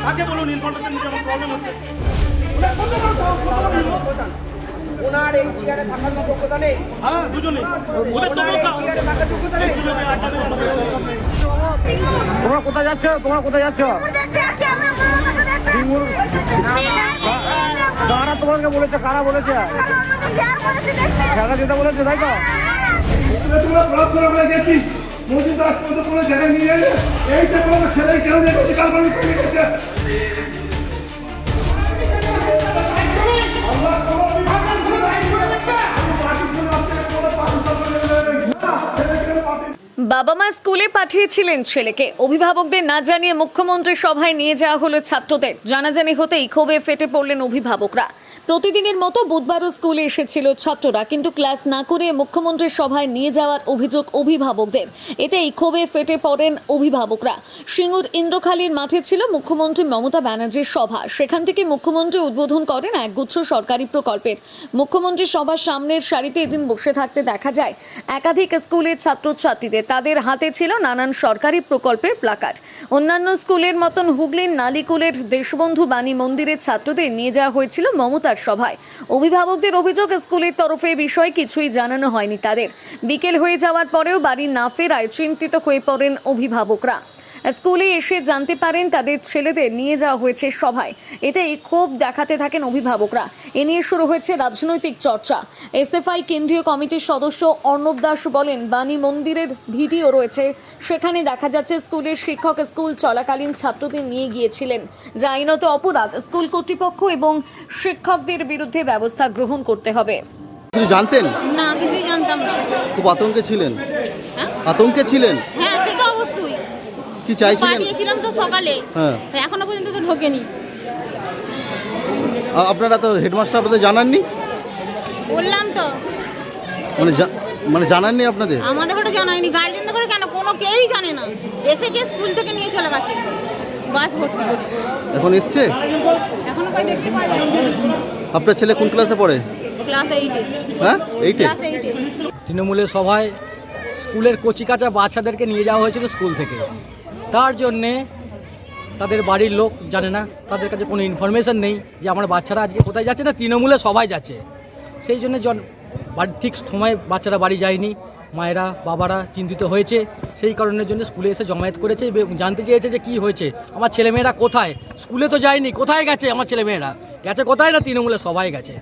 তাকে বলুন ইনফরমেশন নিতে আমার প্রবলেম হচ্ছে। ওনার এই চেয়ারে থাকার যোগ্যতা নেই। হ্যাঁ দুজনে ওদের তো এই চেয়ারে থাকার যোগ্যতা নেই। তোমরা কোথায় যাচ্ছ? কারা তোমাকে বলেছে? কারা বলেছে? স্যাররা যেটা বলেছে তাই তো? তোমরা পড়াশোনা করে গেছি মসজিদ আসতে কোনো জায়গায় নিয়ে যাবে এইটা কোনো ছেলে কেন দেখেছি কাল মানুষ নিয়ে গেছে। বাবা মা স্কুলে পাঠিয়েছিলেন ছেলেকে, অভিভাবকদের না জানিয়ে মুখ্যমন্ত্রী সভায় নিয়ে যাওয়া হলো ছাত্রদের। জানাজানি হতেই ক্ষোভে ফেটে পড়লেন অভিভাবকরা। প্রতিদিনের মতো বুধবারও স্কুলে এসেছিল ছাত্ররা, কিন্তু ক্লাস না করে মুখ্যমন্ত্রীর সভায় নিয়ে যাওয়ার অভিযোগ অভিভাবকদের। এতেই ক্ষোভে ফেটে পড়েন অভিভাবকরা। সিঙ্গুর ইন্দ্রখালীর মাঠে ছিল মুখ্যমন্ত্রী মমতা ব্যানার্জির সভা। সেখান থেকে মুখ্যমন্ত্রী উদ্বোধন করেন একগুচ্ছ সরকারি প্রকল্পের। মুখ্যমন্ত্রী সভার সামনের সারিতে এদিন বসে থাকতে দেখা যায় একাধিক স্কুলের ছাত্রছাত্রীদের। তাদের হাতে ছিল নানান সরকারি প্রকল্পের প্লাকার্ড। অন্যান্য স্কুলের মতন হুগলির নালিকুলের দেশবন্ধু বাণী মন্দিরের ছাত্রদের নিয়ে যাওয়া হয়েছিল মমতার সভায়। অভিভাবকদের অভিযোগ, স্কুলের তরফে বিষয়ে কিছুই জানানো হয়নি তাদের। বিকেল হয়ে যাওয়ার পরেও বাড়ি না ফেরায় চিন্তিত হয়ে পড়েন অভিভাবকরা। স্কুলে এসে জানতে পারেন তাদের ছেলেদের নিয়ে যাওয়া হয়েছে সভায়। এতেই ক্ষোভ দেখাতে থাকেন অভিভাবকরা। এ নিয়ে শুরু হয়েছে রাজনৈতিক চর্চা। এসএফআই কেন্দ্রীয় কমিটির সদস্য অর্ণব দাস বলেন, বাণী মন্দিরের ভিডিও রয়েছে, সেখানে দেখা যাচ্ছে স্কুলের শিক্ষক স্কুল চলাকালীন ছাত্রদের নিয়ে গিয়েছিলেন, যা আইনত অপরাধ। স্কুল কর্তৃপক্ষ এবং শিক্ষকদের বিরুদ্ধে ব্যবস্থা গ্রহণ করতে হবে। কিছু জানতেন না, কিছুই জানতাম না। খুব আতঙ্কে ছিলেন? হ্যাঁ? আতঙ্কে ছিলেন? হ্যাঁ, সে তো অবশ্যই। কি চাইছিলেন? পাঠিয়েছিলাম তো সকালে, হ্যাঁ, এখনো পর্যন্ত তো ঢোকেনি। আপনারা তো হেডমাস্টার আপনাদের জানাননি? বললাম তো, মানে জানাননি আপনাদের? আমাদের ওটা জানায়নি। গার্জেনদের করে কেন, কোনো কেউই জানে না। এসেছে স্কুল থেকে নিয়ে চলে গেছে বাস ভর্তি করে। এখন এসছে? এখনো কই দেখতে পাই না। আপনার ছেলে কোন ক্লাসে পড়ে? ক্লাস 8-এ। হ্যাঁ, 8-এ। ক্লাস 8-এ। তৃণমূলের সভায় স্কুলের কচিকাঁচা বাচ্চাদেরকে নিয়ে যাওয়া হয়েছিল স্কুল থেকে। তার জন্যে তাদের বাড়ির লোক জানে না, তাদের কাছে কোনো ইনফরমেশন নেই যে আমার বাচ্চারা আজকে কোথায় যাচ্ছে, না তৃণমূলের সভায় যাচ্ছে। সেই জন্য বাড়ি ঠিক সময় বাচ্চারা বাড়ি যায়নি, মায়েরা বাবারা চিন্তিত হয়েছে। সেই কারণের জন্য স্কুলে এসে জমায়েত করেছে, জানতে চেয়েছে যে কী হয়েছে, আমার ছেলেমেয়েরা কোথায়। স্কুলে তো যায়নি, কোথায় গেছে আমার ছেলেমেয়েরা? গেছে কোথায়? না তৃণমূলের সভায় গেছে।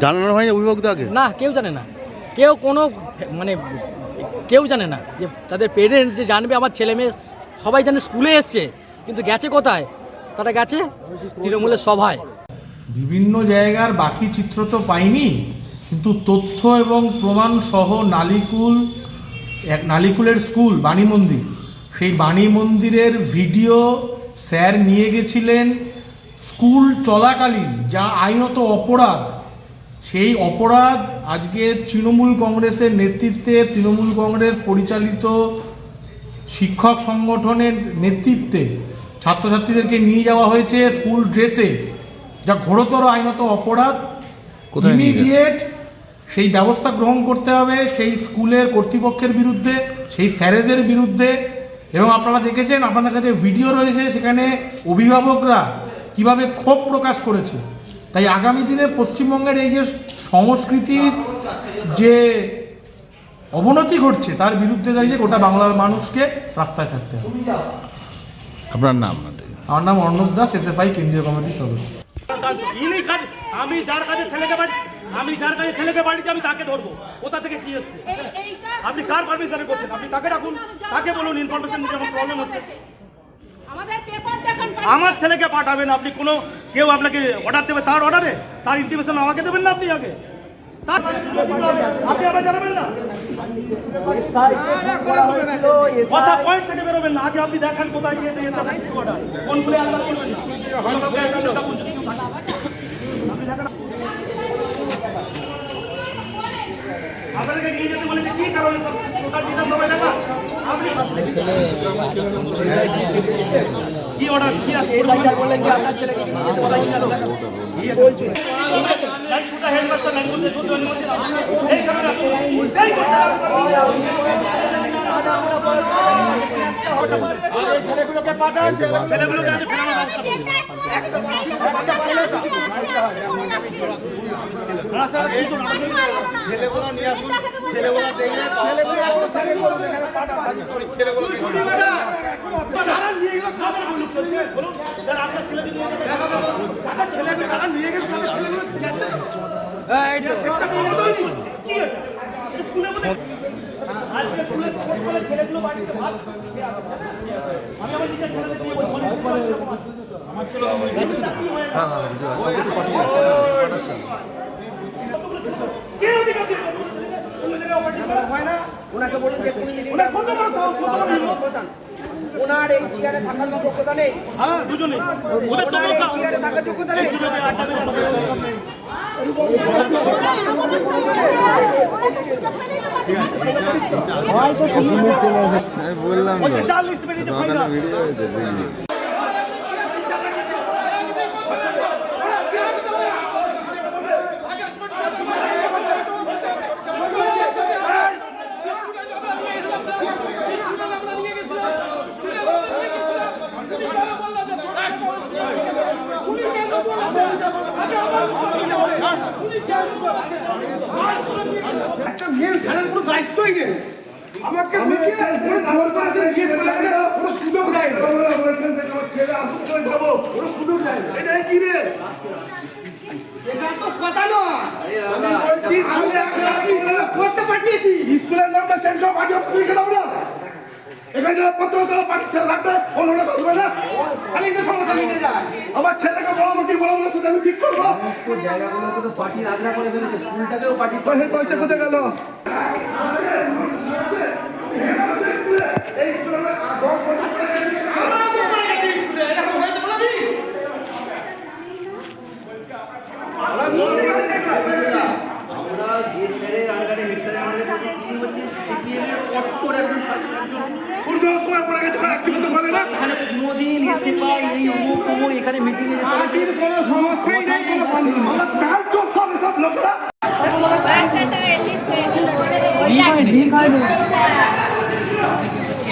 জানানো হয়নি অভিভাবকদের আগে? না, কেউ জানে না। কেউ কোনো কেউ জানে না যে তাদের পেরেন্টস যে জানবে আমার ছেলে মেয়ে, সবাই জানে স্কুলে এসছে, কিন্তু গেছে কোথায়? তারা গেছে তৃণমূলের সভায়। বিভিন্ন জায়গার বাকি চিত্র তো পাইনি, কিন্তু তথ্য এবং প্রমাণ সহ নালিকুলের স্কুল বাণী মন্দির, সেই বাণী মন্দিরের ভিডিও স্যার নিয়ে গেছিলেন স্কুল চলাকালীন, যা আইনত অপরাধ। সেই অপরাধ আজকে তৃণমূল কংগ্রেসের নেতৃত্বে, তৃণমূল কংগ্রেস পরিচালিত শিক্ষক সংগঠনের নেতৃত্বে ছাত্রছাত্রীদেরকে নিয়ে যাওয়া হয়েছে স্কুল ড্রেসে, যা ঘোরতর আইনত অপরাধ। ইমিডিয়েট সেই ব্যবস্থা গ্রহণ করতে হবে সেই স্কুলের কর্তৃপক্ষের বিরুদ্ধে, সেই স্যারেদের বিরুদ্ধে। এবং আপনারা দেখেছেন, আপনাদের কাছে ভিডিও রয়েছে, সেখানে অভিভাবকরা কিভাবে ক্ষোভ প্রকাশ করেছে। তাই আগামী দিনে পশ্চিমবঙ্গের এই যে সংস্কৃতির যে অবনতি ঘটছে, তার বিরুদ্ধে দাঁড়িয়ে গোটা বাংলার মানুষকে রাস্তায় থাকতে হবে। আপনার নাম? আমার নাম অর্ণব দাস, এসএফআই কেন্দ্রীয় কমিটির সদস্য। আমি যার কাছে ছেলেকে বাড়িতে আমি তাকে ধরবো। কোথা থেকে কি এসছে? আপনি কার পারমিশনে করছেন? আপনি তাকে ডাকুন, তাকে বলুন ইনফরমেশন নিতে আমার প্রবলেম হচ্ছে। আমার ছেলেকে পাঠাবেন আপনি, কোনো কেউ আপনাকে অর্ডার দেবে, তার অর্ডারে তার ইনফরমেশন আমাকে দেবেন না আপনি আগে? আপনি আবার জানাবেন না, কথা পয়েন্ট থেকে বেরোবেন না। আগে আপনি দেখান কোথায় গিয়েছে অর্ডার, কোন প্লেয়ার আপনাদেরকে নিয়ে যেতে বলেছে কি কারণে? সময় দেখা আপনি কি অর্ডার কি আছে? বললেন যে আপনার ছেলেকে নিয়ে যেতে বলা হয়েছিল। বলছি লাইন পুরো হেডমাস্টার লাইন বলতে শুধু এই কারণে সেই কথা ছেলেগুলোকে পাঠান, ছেলেগুলোকে আজ ফেরানোর ব্যবস্থা করুন। রাস্তাটা ঠিক করুন, ছেলেগুলো নিয়ে আসুন, ছেলেগুলো দেখলে ছেলেগুলো এখনো ছেলেগুলো এখানে পাঠান, ছেলেগুলো যারা নিয়ে গেল কাদের বলুন বলুন, স্যার আপনার ছেলে যদি কাদের ছেলেগুলো যারা নিয়ে গেল তাদের ছেলেগুলো যাচ্ছে এই তো কি স্কুলে আজকে স্কুলে বলে ছেলেগুলো বাড়িতে ভাত আমি আমার নিজের ছেলেদের দিয়ে বলছি আমার ছেলে কি হয় কে অধিকার দিয়ে হয় না, ওনাকে বলুন যে তুমি যদি বসান। ওনার এই চেয়ারে থাকার মতো যোগ্যতা নেই। হ্যাঁ দুজনে ওদের তো ওনার এই চেয়ারে থাকার যোগ্যতা নেই। বললাম ওই যে জাল লিস্ট বেরিয়েছে ফাইনাল একটা মেয়ে ছাড়ার কোনো দায়িত্বই নেই। আমাকে বলছে কোনো খবর পাওয়া গিয়ে চলে গেলে কোনো সুযোগ দেয় না। আমার ছেলে আসুক করে যাবো, কোনো সুযোগ দেয় না। এটা কি রে? এটা তো কথা নয়। আমি বলছি তাহলে একটা করতে পাঠিয়েছি। স্কুলের নামটা চেঞ্জ করে পাঠিয়ে অফিসে লিখে দাও না। এখানে যারা পত্র দেওয়া পাঠিয়ে রাখবে, অন্যরা বসবে না। খালি তো সমস্যা মিটে যায়। আমার ছেলেকে বলবো কি বলবো না সেটা আমি ঠিক করবো। জায়গাগুলোকে তো পার্টি রাজনা করে ফেলেছে, স্কুলটাকেও পার্টি পয়সা কোথায় গেল? আমরা যে স্যারের আন্ডারে হেড স্যারের আন্ডারে বলছি তিনি হচ্ছে সিপিএম এর কট্টর একজন এখানে কোনোদিন এসে পাই এই অমুক তমুক এখানে মিটিংয়ে যেতে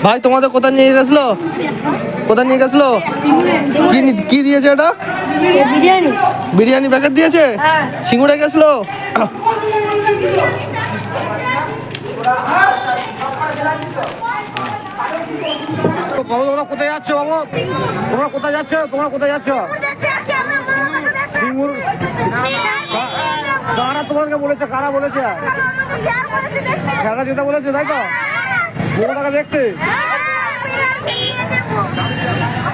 ভাই তোমাদের কোথায় নিয়ে গেছিলো? কোথায় নিয়ে গেছিলো? কি দিয়েছে এটা? বিরিয়ানি। বিরিয়ানি প্যাকেট দিয়েছে? সিঙ্গুড়ে গেছিলো? তোমরা কোথায় যাচ্ছ বাবু? তোমরা কোথায় যাচ্ছ? তোমরা কোথায় যাচ্ছ? সিঙ্গুর কারা তোমাকে বলেছে? কারা বলেছে? স্যাররা যেতে বলেছে তাই তো? মোমোটাকে দেখতে?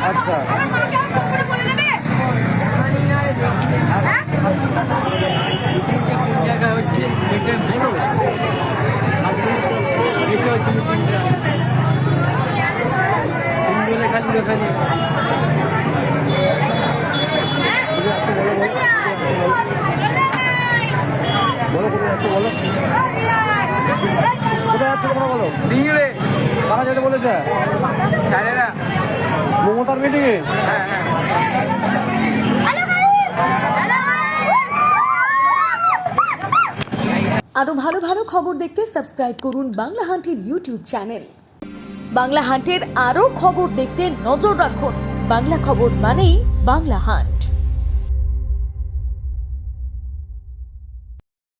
আচ্ছা বলো কোথায় যাচ্ছ? বলো কোথায় যাচ্ছ তোমরা? বলো সিঙ্গিলে কারা যেতে বলেছে? স্যারেরা মমতার মিটিংয়ে? আরও ভালো ভালো খবর দেখতে সাবস্ক্রাইব করুন বাংলা হান্টের ইউটিউব চ্যানেল। বাংলা হান্টের আরও খবর দেখতে নজর রাখুন। বাংলা খবর মানেই বাংলা হান্ট।